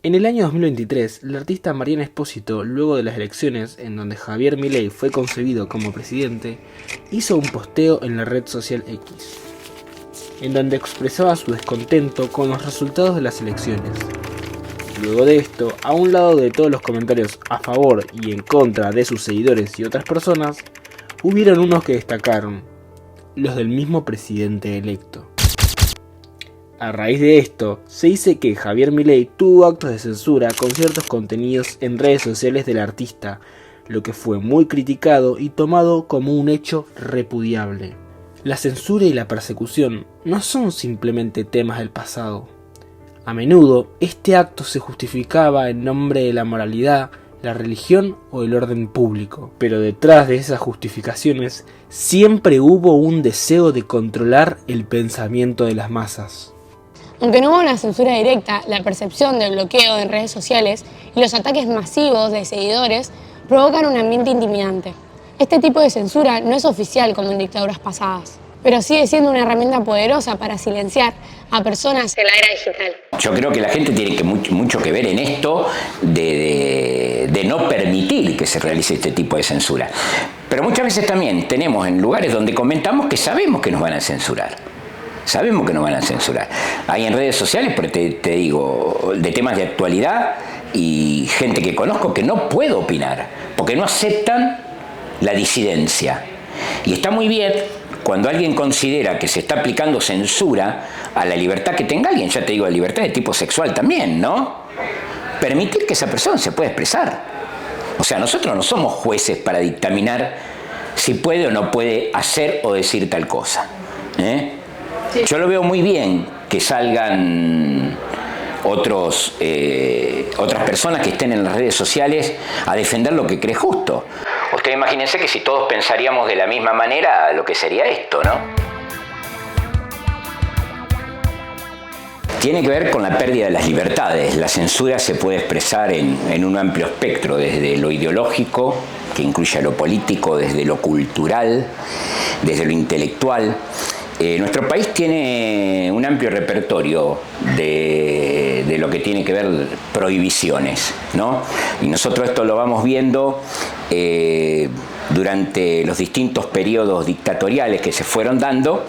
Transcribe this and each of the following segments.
En el año 2023, la artista Mariana Espósito, luego de las elecciones en donde Javier Milei fue concebido como presidente, hizo un posteo en la red social X, en donde expresaba su descontento con los resultados de las elecciones. Luego de esto, a un lado de todos los comentarios a favor y en contra de sus seguidores y otras personas, hubieron unos que destacaron, los del mismo presidente electo. A raíz de esto, se dice que Javier Milei tuvo actos de censura con ciertos contenidos en redes sociales del artista, lo que fue muy criticado y tomado como un hecho repudiable. La censura y la persecución no son simplemente temas del pasado. A menudo, este acto se justificaba en nombre de la moralidad, la religión o el orden público, pero detrás de esas justificaciones siempre hubo un deseo de controlar el pensamiento de las masas. Aunque no hubo una censura directa, la percepción del bloqueo en redes sociales y los ataques masivos de seguidores provocan un ambiente intimidante. Este tipo de censura no es oficial como en dictaduras pasadas, pero sigue siendo una herramienta poderosa para silenciar a personas en la era digital. Yo creo que la gente tiene mucho que ver en esto de no permitir que se realice este tipo de censura. Pero muchas veces también tenemos en lugares donde comentamos que sabemos que nos van a censurar. Sabemos que nos van a censurar. Hay en redes sociales, pero te digo, de temas de actualidad y gente que conozco que no puede opinar, porque no aceptan la disidencia. Y está muy bien cuando alguien considera que se está aplicando censura a la libertad que tenga alguien, ya te digo, la libertad de tipo sexual también, ¿no? Permitir que esa persona se pueda expresar. O sea, nosotros no somos jueces para dictaminar si puede o no puede hacer o decir tal cosa, ¿eh? Sí. Yo lo veo muy bien que salgan otras personas que estén en las redes sociales a defender lo que cree justo. Ustedes imagínense que si todos pensaríamos de la misma manera, lo que sería esto, ¿no? Tiene que ver con la pérdida de las libertades. La censura se puede expresar en un amplio espectro, desde lo ideológico, que incluye lo político, desde lo cultural, desde lo intelectual. Nuestro país tiene un amplio repertorio de lo que tiene que ver prohibiciones, ¿no? Y nosotros esto lo vamos viendo durante los distintos periodos dictatoriales que se fueron dando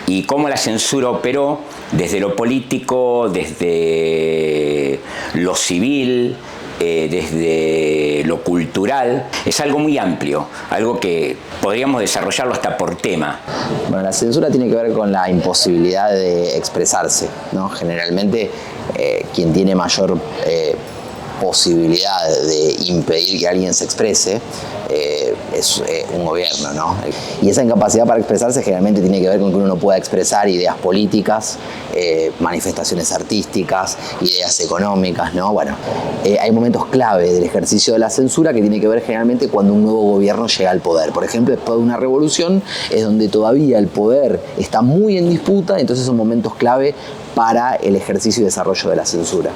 y cómo la censura operó desde lo político, desde lo civil, desde lo cultural. Es algo muy amplio, algo que podríamos desarrollarlo hasta por tema. Bueno, la censura tiene que ver con la imposibilidad de expresarse, ¿no? Generalmente quien tiene mayor posibilidad de impedir que alguien se exprese es un gobierno, ¿no? Y esa incapacidad para expresarse generalmente tiene que ver con que uno no pueda expresar ideas políticas, manifestaciones artísticas, ideas económicas, ¿no? Bueno, hay momentos clave del ejercicio de la censura que tiene que ver generalmente cuando un nuevo gobierno llega al poder. Por ejemplo, después de una revolución es donde todavía el poder está muy en disputa, entonces son momentos clave para el ejercicio y desarrollo de la censura.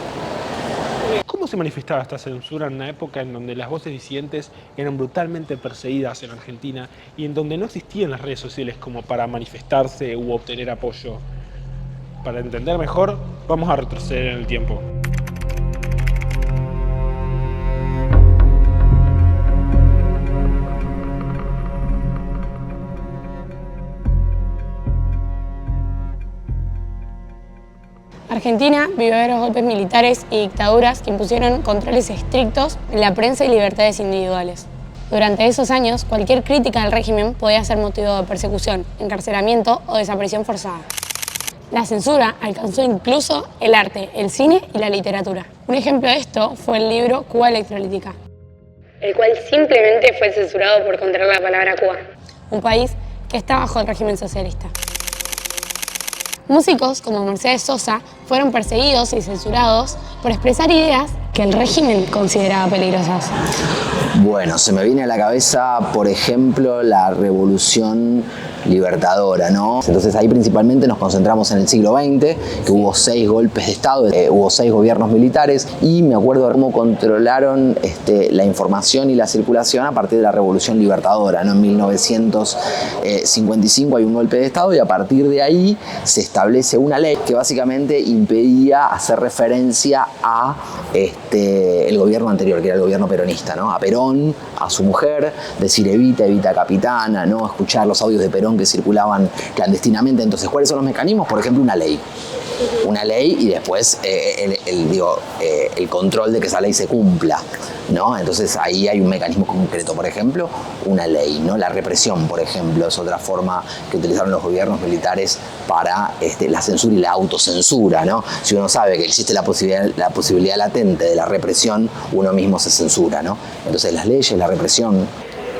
¿Cómo se manifestaba esta censura en una época en donde las voces disidentes eran brutalmente perseguidas en Argentina y en donde no existían las redes sociales como para manifestarse u obtener apoyo? Para entender mejor, vamos a retroceder en el tiempo. Argentina vivió varios golpes militares y dictaduras que impusieron controles estrictos en la prensa y libertades individuales. Durante esos años, cualquier crítica al régimen podía ser motivo de persecución, encarcelamiento o desaparición forzada. La censura alcanzó incluso el arte, el cine y la literatura. Un ejemplo de esto fue el libro Cuba Electrolítica, el cual simplemente fue censurado por contener la palabra Cuba, un país que está bajo el régimen socialista. Músicos como Mercedes Sosa fueron perseguidos y censurados por expresar ideas que el régimen consideraba peligrosas. Bueno, se me viene a la cabeza, por ejemplo, la revolución libertadora, ¿no? Entonces ahí principalmente nos concentramos en el siglo XX, que hubo 6 golpes de Estado, hubo 6 gobiernos militares, y me acuerdo de cómo controlaron la información y la circulación a partir de la Revolución Libertadora, ¿no? En 1955 hay un golpe de Estado y a partir de ahí se establece una ley que básicamente impedía hacer referencia a el gobierno anterior, que era el gobierno peronista, ¿no? A Perón, a su mujer, decir Evita capitana, ¿no? Escuchar los audios de Perón que circulaban clandestinamente. Entonces, ¿cuáles son los mecanismos? Por ejemplo, una ley y después el control de que esa ley se cumpla, ¿no? Entonces ahí hay un mecanismo concreto, por ejemplo, una ley, ¿no? La represión, por ejemplo, es otra forma que utilizaron los gobiernos militares para la censura y la autocensura, ¿no? Si uno sabe que existe la posibilidad latente de la represión, uno mismo se censura, ¿no? Entonces las leyes, la represión.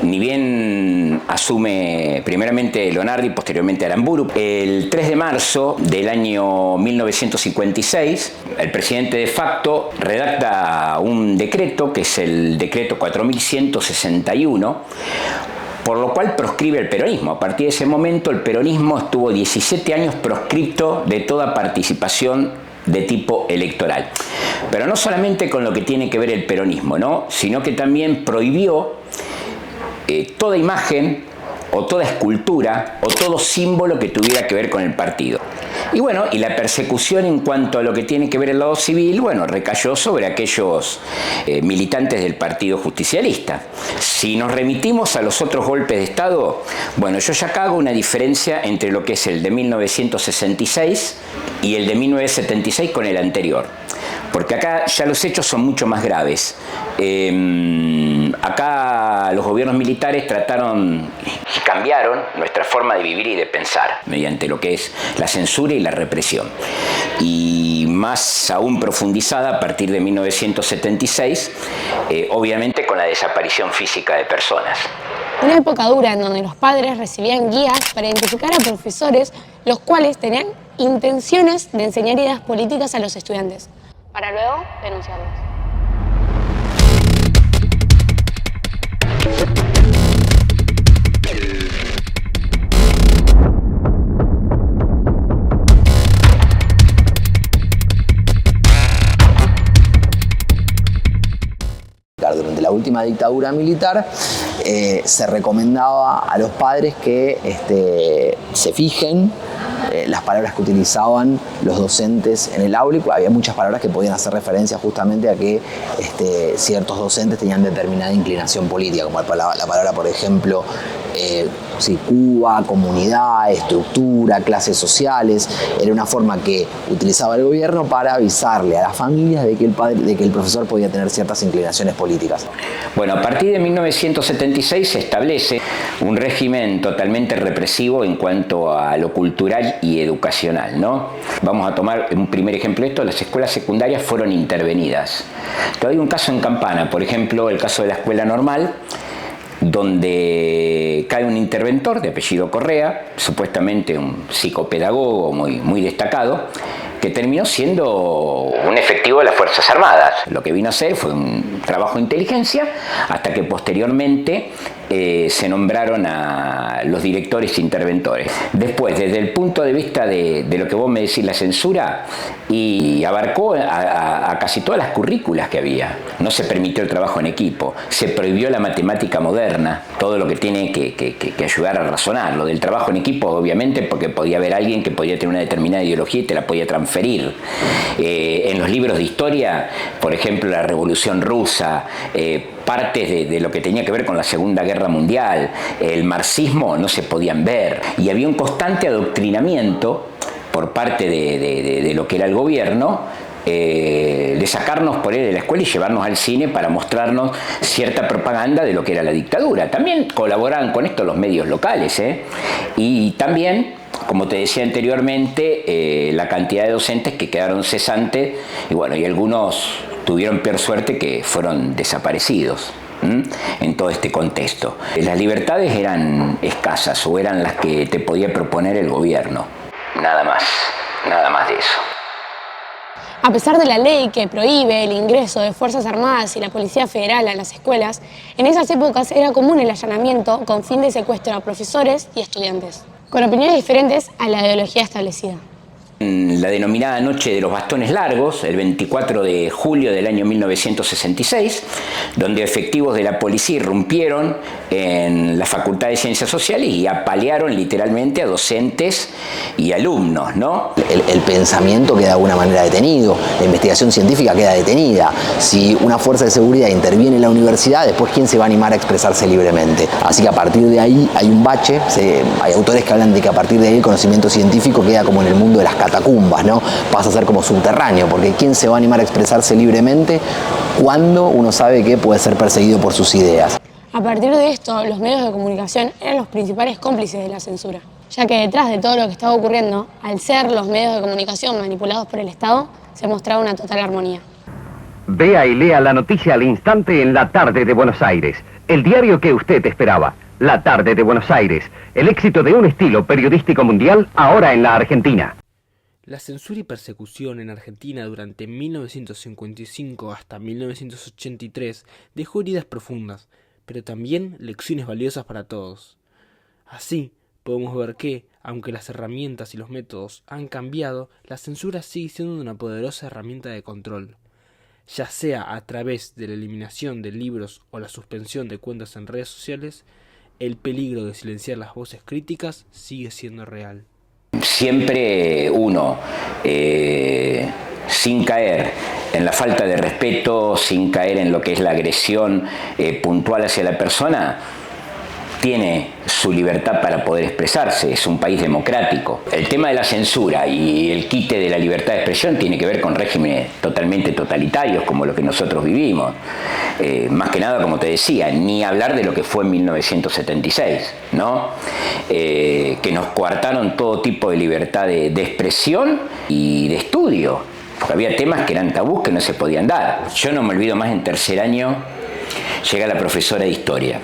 Ni bien asume primeramente Leonardo y posteriormente Aramburu, el 3 de marzo del año 1956, el presidente de facto redacta un decreto, que es el decreto 4161, por lo cual proscribe el peronismo. A partir de ese momento, el peronismo estuvo 17 años proscripto de toda participación de tipo electoral. Pero no solamente con lo que tiene que ver el peronismo, ¿no? Sino que también prohibió toda imagen o toda escultura o todo símbolo que tuviera que ver con el partido. Y bueno, y la persecución en cuanto a lo que tiene que ver el lado civil, bueno, recayó sobre aquellos militantes del Partido Justicialista. Si nos remitimos a los otros golpes de Estado, bueno, yo ya acá hago una diferencia entre lo que es el de 1966 y el de 1976 con el anterior. Porque acá ya los hechos son mucho más graves. Acá los gobiernos militares trataron y cambiaron nuestra forma de vivir y de pensar mediante lo que es la censura y la represión. Y más aún profundizada a partir de 1976, obviamente con la desaparición física de personas. Una época dura en donde los padres recibían guías para identificar a profesores los cuales tenían intenciones de enseñar ideas políticas a los estudiantes, para luego denunciarlos. Durante la última dictadura militar se recomendaba a los padres que se fijen las palabras que utilizaban los docentes en el aula, y había muchas palabras que podían hacer referencia justamente a que ciertos docentes tenían determinada inclinación política, como la palabra, por ejemplo, Cuba, comunidad, estructura, clases sociales. Era una forma que utilizaba el gobierno para avisarle a las familias de que el profesor podía tener ciertas inclinaciones políticas. Bueno, a partir de 1976 se establece un régimen totalmente represivo en cuanto a lo cultural y educacional, ¿no? Vamos a tomar un primer ejemplo de esto: las escuelas secundarias fueron intervenidas. Te doy un caso en Campana, por ejemplo, el caso de la escuela normal, donde cae un interventor de apellido Correa, supuestamente un psicopedagogo muy destacado, que terminó siendo un efectivo de las Fuerzas Armadas. Lo que vino a hacer fue un trabajo de inteligencia, hasta que posteriormente se nombraron a los directores interventores. Después, desde el punto de vista de lo que vos me decís, la censura, y abarcó a casi todas las currículas que había. No se permitió el trabajo en equipo, se prohibió la matemática moderna, todo lo que tiene que ayudar a razonar. Lo del trabajo en equipo, obviamente, porque podía haber alguien que podía tener una determinada ideología y te la podía transferir. En los libros de historia, por ejemplo, la Revolución Rusa, partes de lo que tenía que ver con la Segunda Guerra Mundial, el marxismo, no se podían ver, y había un constante adoctrinamiento por parte de lo que era el gobierno, de sacarnos por ahí de la escuela y llevarnos al cine para mostrarnos cierta propaganda de lo que era la dictadura. También colaboraban con esto los medios locales, y también, como te decía anteriormente, la cantidad de docentes que quedaron cesantes, y bueno, y algunos tuvieron peor suerte, que fueron desaparecidos en todo este contexto. Las libertades eran escasas, o eran las que te podía proponer el gobierno. Nada más de eso. A pesar de la ley que prohíbe el ingreso de Fuerzas Armadas y la Policía Federal a las escuelas, en esas épocas era común el allanamiento con fin de secuestro a profesores y estudiantes, con opiniones diferentes a la ideología establecida. La denominada Noche de los Bastones Largos, el 24 de julio del año 1966, donde efectivos de la policía irrumpieron en la Facultad de Ciencias Sociales y apalearon literalmente a docentes y alumnos, ¿no? El pensamiento queda de alguna manera detenido, la investigación científica queda detenida. Si una fuerza de seguridad interviene en la universidad, después ¿quién se va a animar a expresarse libremente? Así que a partir de ahí hay un bache, hay autores que hablan de que a partir de ahí el conocimiento científico queda como en el mundo de las catacumbas, ¿no? Pasa a ser como subterráneo, porque ¿quién se va a animar a expresarse libremente cuando uno sabe que puede ser perseguido por sus ideas? A partir de esto, los medios de comunicación eran los principales cómplices de la censura, ya que detrás de todo lo que estaba ocurriendo, al ser los medios de comunicación manipulados por el Estado, se mostraba una total armonía. Vea y lea la noticia al instante en La Tarde de Buenos Aires, el diario que usted esperaba. La Tarde de Buenos Aires, el éxito de un estilo periodístico mundial ahora en la Argentina. La censura y persecución en Argentina durante 1955 hasta 1983 dejó heridas profundas, pero también lecciones valiosas para todos. Así, podemos ver que, aunque las herramientas y los métodos han cambiado, la censura sigue siendo una poderosa herramienta de control, ya sea a través de la eliminación de libros o la suspensión de cuentas en redes sociales. El peligro de silenciar las voces críticas sigue siendo real. Siempre uno, sin caer en la falta de respeto, sin caer en lo que es la agresión puntual hacia la persona, tiene su libertad para poder expresarse, es un país democrático. El tema de la censura y el quite de la libertad de expresión tiene que ver con regímenes totalmente totalitarios como los que nosotros vivimos. Más que nada, como te decía, ni hablar de lo que fue en 1976, ¿no? Que nos coartaron todo tipo de libertad de expresión y de estudio. Porque había temas que eran tabús que no se podían dar. Yo no me olvido más, en tercer año llega la profesora de historia.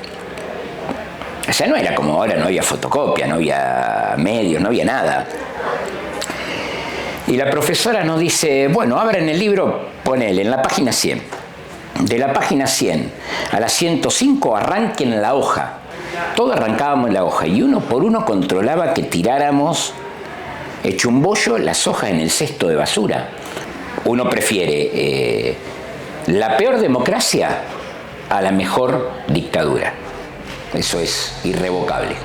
O sea, no era como ahora, no había fotocopia, no había medios, no había nada. Y la profesora nos dice, bueno, abran el libro, ponele en la página 100. De la página 100 a la 105 arranquen la hoja. Todo arrancábamos en la hoja y uno por uno controlaba que tiráramos hecho un bollo las hojas en el cesto de basura. Uno prefiere la peor democracia a la mejor dictadura. Eso es irrevocable.